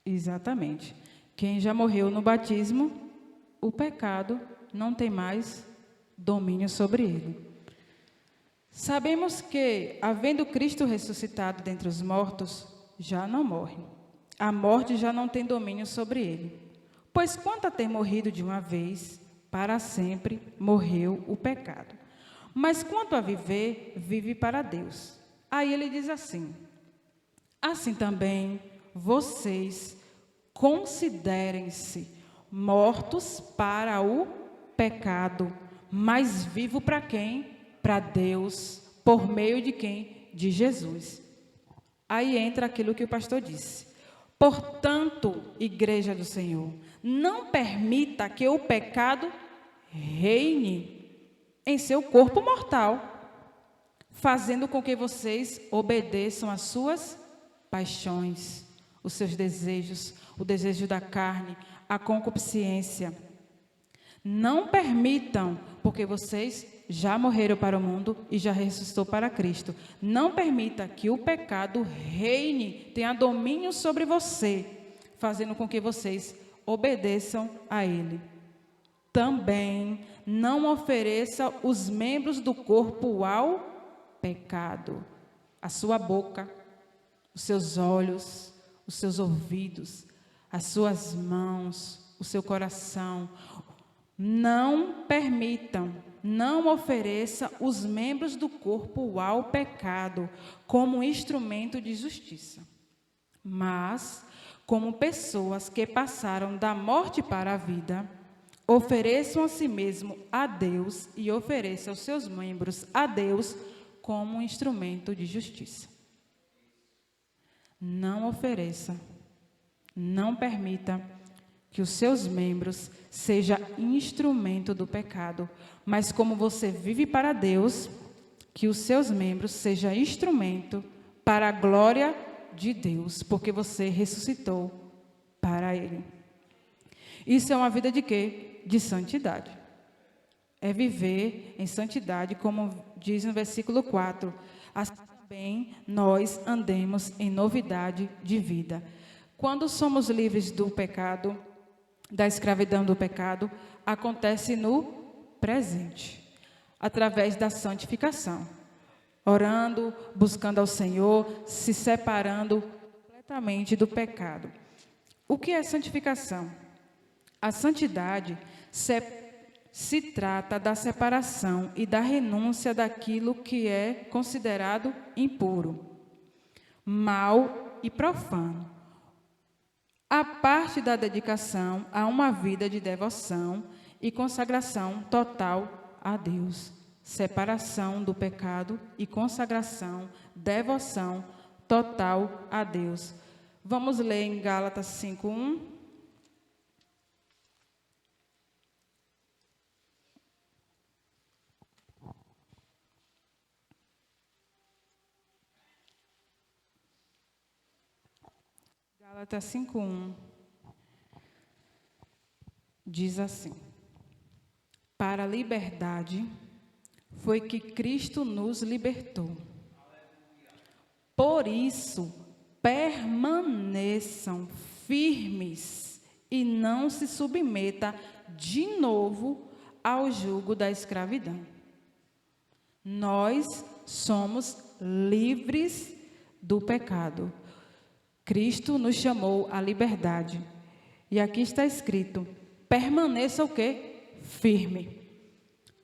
Exatamente. Quem já morreu no batismo, o pecado não tem mais domínio sobre ele. Sabemos que, havendo Cristo ressuscitado dentre os mortos, já não morre. A morte já não tem domínio sobre ele. Pois quanto a ter morrido de uma vez, para sempre morreu o pecado. Mas quanto a viver, vive para Deus. Aí ele diz assim, assim também vocês considerem-se mortos para o pecado, mas vivo para quem? Para Deus, por meio de quem? De Jesus. Aí entra aquilo que o pastor disse. Portanto, Igreja do Senhor, não permita que o pecado reine em seu corpo mortal, fazendo com que vocês obedeçam às suas paixões, os seus desejos, o desejo da carne, a concupiscência. Não permitam, porque vocês já morreram para o mundo e já ressuscitou para Cristo. Não permita que o pecado reine, tenha domínio sobre você, fazendo com que vocês obedeçam a ele. Também não ofereça os membros do corpo ao pecado, a sua boca, os seus olhos, os seus ouvidos, as suas mãos, o seu coração, Não permitam, não ofereça os membros do corpo ao pecado como instrumento de justiça, mas como pessoas que passaram da morte para a vida, ofereçam a si mesmo a Deus e ofereçam os seus membros a Deus como um instrumento de justiça. Não ofereça, não permita que os seus membros seja instrumento do pecado, mas como você vive para Deus, que os seus membros seja instrumento para a glória de Deus, porque você ressuscitou para Ele. Isso é uma vida de quê? De santidade. É viver em santidade, como diz no versículo 4. Assim também nós andemos em novidade de vida. Quando somos livres do pecado, da escravidão do pecado, acontece no presente, através da santificação. Orando, buscando ao Senhor, se separando completamente do pecado. O que é santificação? A santidade se trata da separação e da renúncia daquilo que é considerado impuro, mau e profano. A parte da dedicação a uma vida de devoção e consagração total a Deus. Separação do pecado e consagração, devoção total a Deus. Vamos ler em Gálatas 5:1. Gálatas 5:1 diz assim: para a liberdade foi que Cristo nos libertou. Por isso, permaneçam firmes e não se submeta de novo ao jugo da escravidão. Nós somos livres do pecado. Cristo nos chamou à liberdade. E aqui está escrito: permaneça o quê? Firme.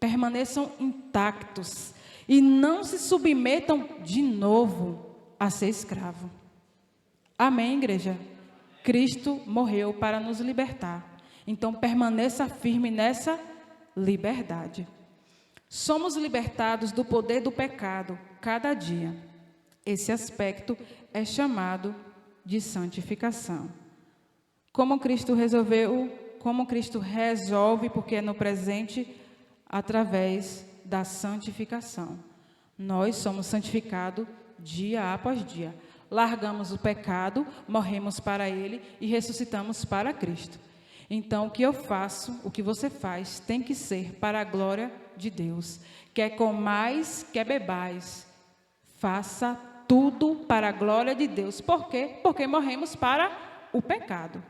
Permaneçam intactos e não se submetam de novo a ser escravo. Amém, igreja? Cristo morreu para nos libertar. Então, permaneça firme nessa liberdade. Somos libertados do poder do pecado cada dia. Esse aspecto é chamado de santificação. Como Cristo resolve, porque é no presente, através da santificação. Nós somos santificados dia após dia. Largamos o pecado, morremos para ele e ressuscitamos para Cristo. Então, o que eu faço, o que você faz, tem que ser para a glória de Deus. Quer comais, quer bebais, faça tudo para a glória de Deus. Por quê? Porque morremos para o pecado.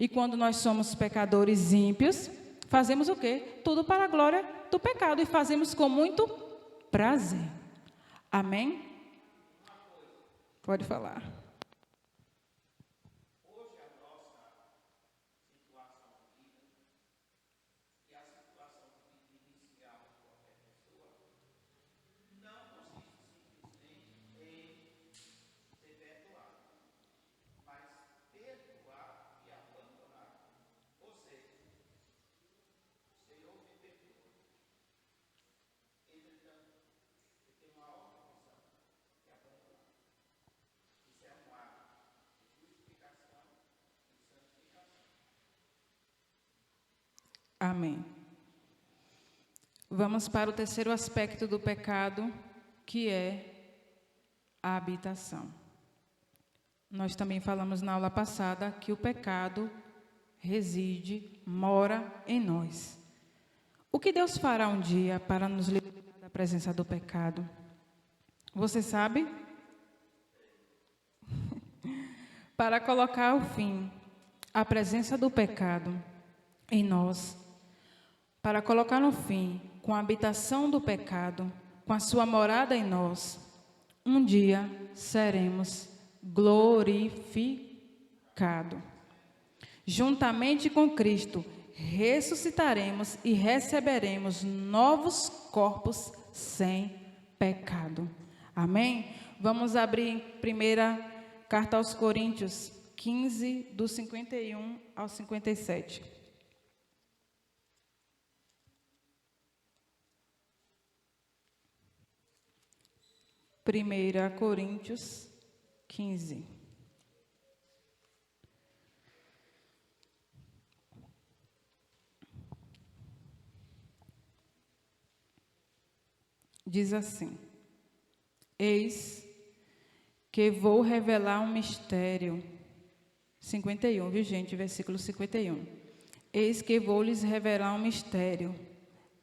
E quando nós somos pecadores ímpios, fazemos o quê? Tudo para a glória do pecado e fazemos com muito prazer. Amém? Pode falar. Hoje a nossa situação de vida e a situação de vida inicial de qualquer pessoa não consiste simplesmente em ser perdoado, mas perdoar e abandonar. Ou seja, o Senhor me perdoa. Entretanto, eu tenho uma outra opção, que é abandonar. Isso é um ato de justificação e santificação. Amém. Vamos para o terceiro aspecto do pecado, que é a habitação. Nós também falamos na aula passada que o pecado reside, mora em nós. O que Deus fará um dia para nos libertar da presença do pecado? Você sabe? Para colocar o fim à presença do pecado em nós, para colocar no fim com a habitação do pecado, com a sua morada em nós, um dia seremos glorificados. Juntamente com Cristo, ressuscitaremos e receberemos novos corpos sem pecado. Amém? Vamos abrir em primeira carta aos Coríntios 15, do 51 ao 57. Primeira Coríntios 15. Diz assim: eis que vou revelar um mistério. 51, viu gente? Versículo 51. Eis que vou lhes revelar um mistério.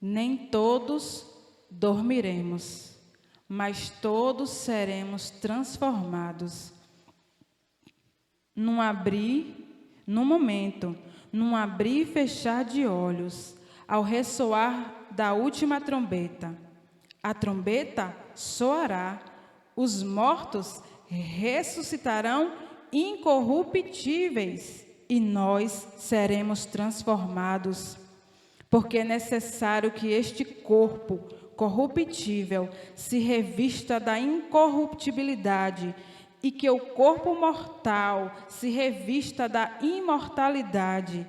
Nem todos dormiremos, mas todos seremos transformados. Num momento, num abrir e fechar de olhos, ao ressoar da última trombeta. A trombeta soará, os mortos ressuscitarão incorruptíveis e nós seremos transformados. Porque é necessário que este corpo corruptível se revista da incorruptibilidade e que o corpo mortal se revista da imortalidade.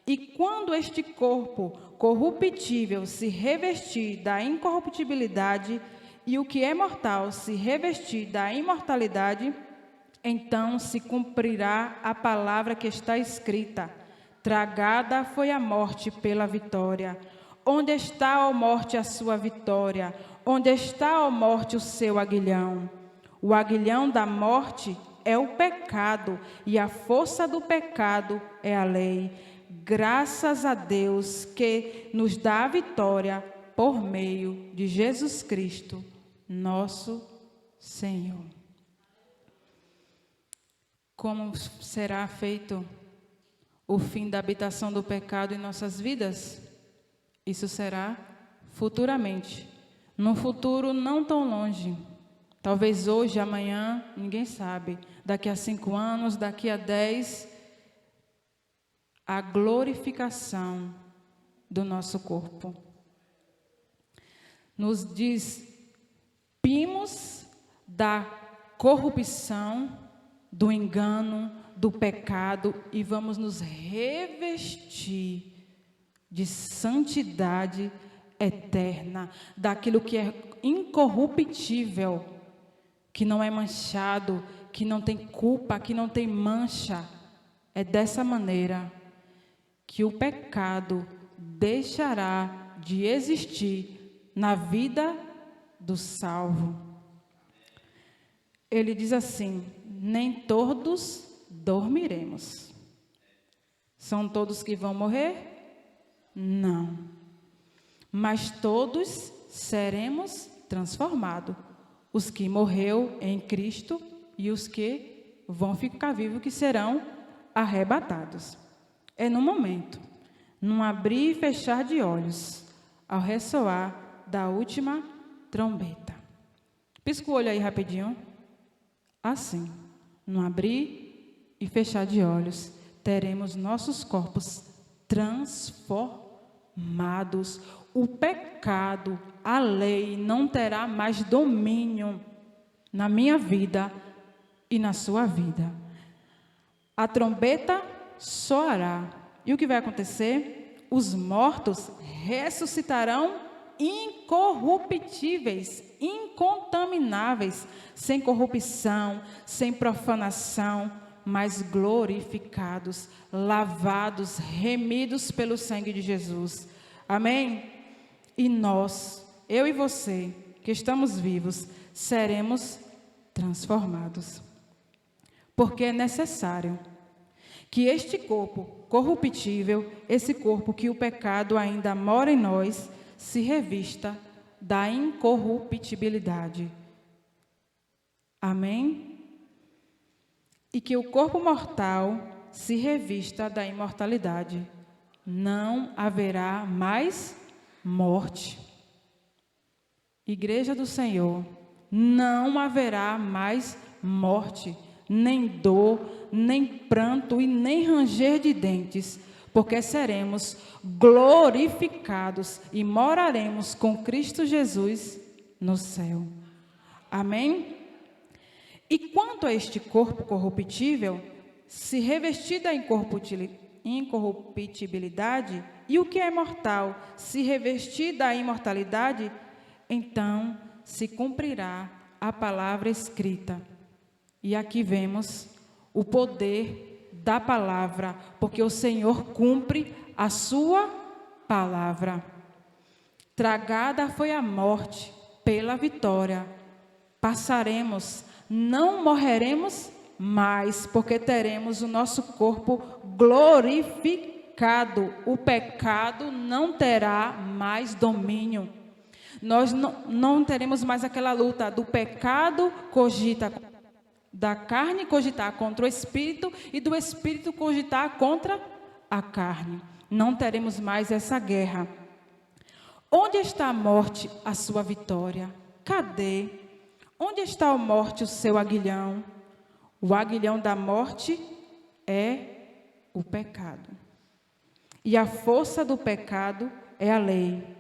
E quando este corpo corruptível se revestir da incorruptibilidade e o que é mortal se revestir da imortalidade, então se cumprirá a palavra que está escrita: tragada foi a morte pela vitória. Onde está, ó morte, a sua vitória? Onde está, ó morte, o seu aguilhão? O aguilhão da morte é o pecado, e a força do pecado é a lei. Graças a Deus que nos dá a vitória por meio de Jesus Cristo, nosso Senhor. Como será feito o fim da habitação do pecado em nossas vidas? Isso será futuramente, num futuro não tão longe. Talvez hoje, amanhã, ninguém sabe. Daqui a 5 anos, daqui a 10, a glorificação do nosso corpo. Nos despimos da corrupção, do engano, do pecado e vamos nos revestir de santidade eterna, daquilo que é incorruptível, que não é manchado, que não tem culpa, que não tem mancha. É dessa maneira que o pecado deixará de existir na vida do salvo. Ele diz assim: nem todos dormiremos. São todos que vão morrer? Não. Mas todos seremos transformados. Os que morreu em Cristo e os que vão ficar vivos, que serão arrebatados. É no momento, num abrir e fechar de olhos, ao ressoar da última trombeta. Pisca o olho aí rapidinho. Assim, num abrir e fechar de olhos, teremos nossos corpos transformados. O pecado, a lei, não terá mais domínio na minha vida e na sua vida. A trombeta soará. E o que vai acontecer? Os mortos ressuscitarão incorruptíveis, incontamináveis, sem corrupção, sem profanação, mas glorificados, lavados, remidos pelo sangue de Jesus. Amém? E nós, eu e você, que estamos vivos, seremos transformados. Porque é necessário que este corpo corruptível, esse corpo que o pecado ainda mora em nós, se revista da incorruptibilidade. Amém? E que o corpo mortal se revista da imortalidade. Não haverá mais morte. Igreja do Senhor, não haverá mais morte, nem dor, nem pranto e nem ranger de dentes, porque seremos glorificados e moraremos com Cristo Jesus no céu. Amém? E quanto a este corpo corruptível, se revestir da incorruptibilidade, e o que é mortal, se revestir da imortalidade, então se cumprirá a palavra escrita. E aqui vemos o poder da palavra, porque o Senhor cumpre a sua palavra. Tragada foi a morte pela vitória. Passaremos, não morreremos mais, porque teremos o nosso corpo glorificado. O pecado não terá mais domínio. Nós não teremos mais aquela luta do pecado cogita, da carne cogitar contra o espírito e do espírito cogitar contra a carne. Não teremos mais essa guerra. Onde está a morte, a sua vitória? Cadê? Onde está a morte, o seu aguilhão? O aguilhão da morte é o pecado. E a força do pecado é a lei.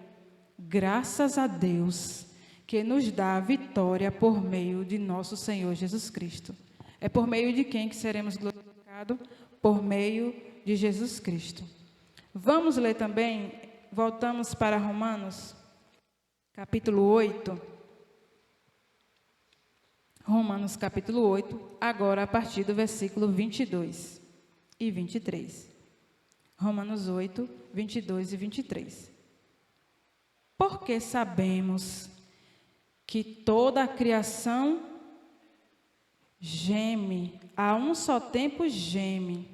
Graças a Deus que nos dá a vitória por meio de nosso Senhor Jesus Cristo. É por meio de quem que seremos glorificados? Por meio de Jesus Cristo. Vamos ler também, voltamos para Romanos, capítulo 8. Romanos, capítulo 8, agora a partir do versículo 22 e 23. Romanos 8, 22 e 23. Porque sabemos que toda a criação geme, a um só tempo geme,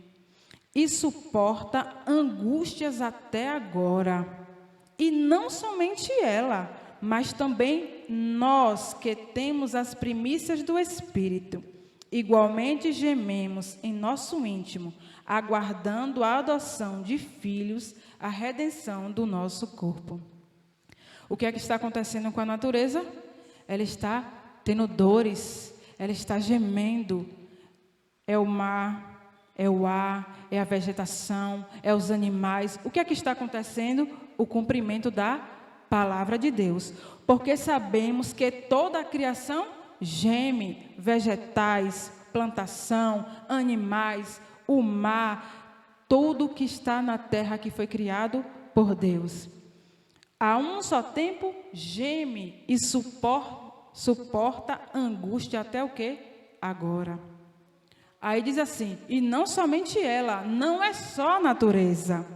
e suporta angústias até agora. E não somente ela, mas também nós que temos as primícias do Espírito, igualmente gememos em nosso íntimo, aguardando a adoção de filhos, a redenção do nosso corpo. O que é que está acontecendo com a natureza? Ela está tendo dores, ela está gemendo. É o mar, é o ar, é a vegetação, é os animais. O que é que está acontecendo? O cumprimento da palavra de Deus. Porque sabemos que toda a criação geme, vegetais, plantação, animais, o mar, tudo que está na terra que foi criado por Deus. A um só tempo geme e suporta angústia até o quê? Agora. Aí diz assim, e não somente ela, não é só a natureza,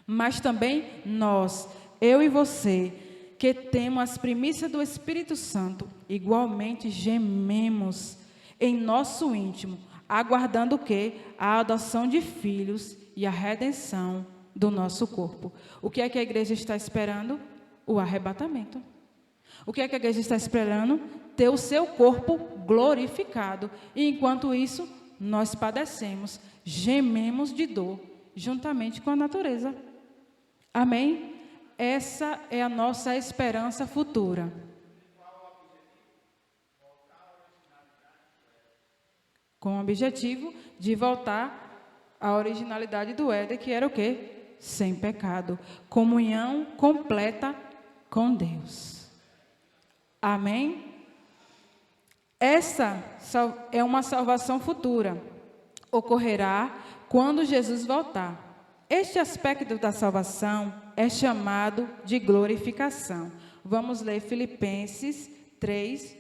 mas também nós, eu e você, que temos as primícias do Espírito Santo, igualmente gememos em nosso íntimo, aguardando o quê? A adoção de filhos e a redenção do nosso corpo. O que é que a igreja está esperando? O arrebatamento. O que é que a igreja está esperando? Ter o seu corpo glorificado. E enquanto isso, nós padecemos, gememos de dor, juntamente com a natureza. Amém? Essa é a nossa esperança futura. Com o objetivo de voltar à originalidade do Éden, que era o quê? Sem pecado. Comunhão completa com Deus. Amém? Essa é uma salvação futura. Ocorrerá quando Jesus voltar. Este aspecto da salvação é chamado de glorificação. Vamos ler Filipenses 3,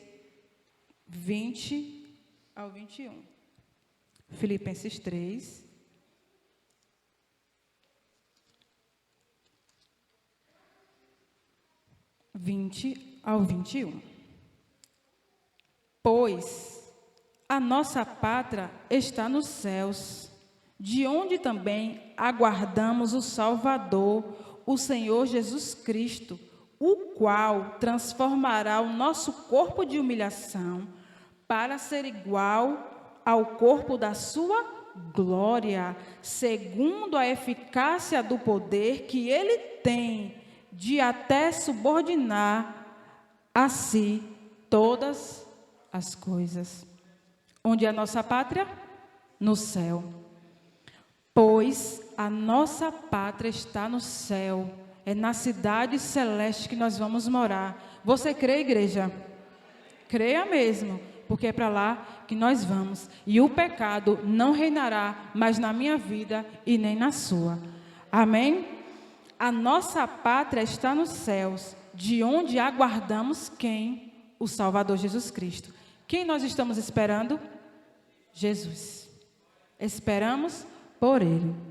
20 ao 21. Filipenses 3, 20 ao 21. Pois a nossa pátria está nos céus, de onde também aguardamos o Salvador, o Senhor Jesus Cristo, o qual transformará o nosso corpo de humilhação para ser igual ao corpo da sua glória, segundo a eficácia do poder que ele tem de até subordinar a si todas as coisas. Onde é a nossa pátria? No céu. Pois a nossa pátria está no céu. É na cidade celeste que nós vamos morar. Você crê, igreja? Creia mesmo, porque é para lá que nós vamos. E o pecado não reinará mais na minha vida e nem na sua. Amém? A nossa pátria está nos céus, de onde aguardamos quem? O Salvador Jesus Cristo. Quem nós estamos esperando? Jesus. Esperamos por Ele.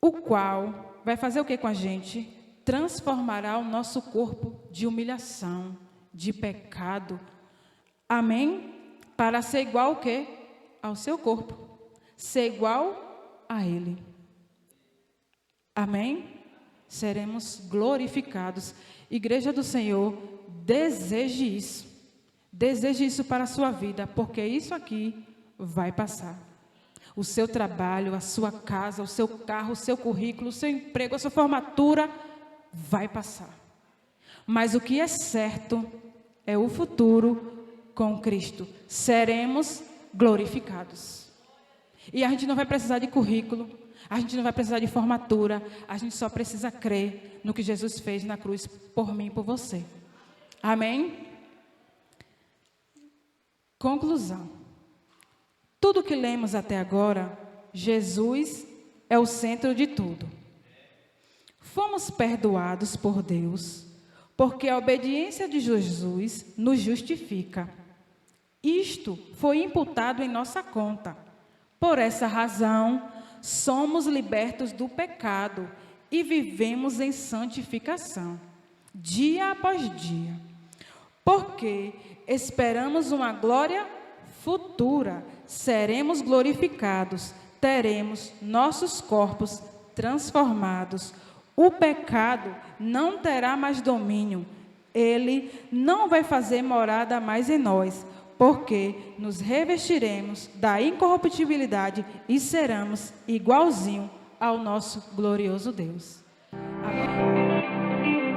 O qual vai fazer o que com a gente? Transformará o nosso corpo de humilhação, de pecado. Amém? Para ser igual ao quê? Ao seu corpo. Ser igual a Ele. Amém? Seremos glorificados. Igreja do Senhor, deseje isso. Deseje isso para a sua vida, porque isso aqui vai passar. O seu trabalho, a sua casa, o seu carro, o seu currículo, o seu emprego, a sua formatura vai passar. Mas o que é certo é o futuro com Cristo. Seremos glorificados. E a gente não vai precisar de currículo, a gente não vai precisar de formatura, a gente só precisa crer no que Jesus fez na cruz por mim e por você. Amém? Conclusão. Tudo que lemos até agora, Jesus é o centro de tudo. Fomos perdoados por Deus, porque a obediência de Jesus nos justifica. Isto foi imputado em nossa conta. Por essa razão, somos libertos do pecado e vivemos em santificação, dia após dia. Porque esperamos uma glória futura, seremos glorificados, teremos nossos corpos transformados. O pecado não terá mais domínio, ele não vai fazer morada mais em nós, porque nos revestiremos da incorruptibilidade e seremos igualzinho ao nosso glorioso Deus. Amém?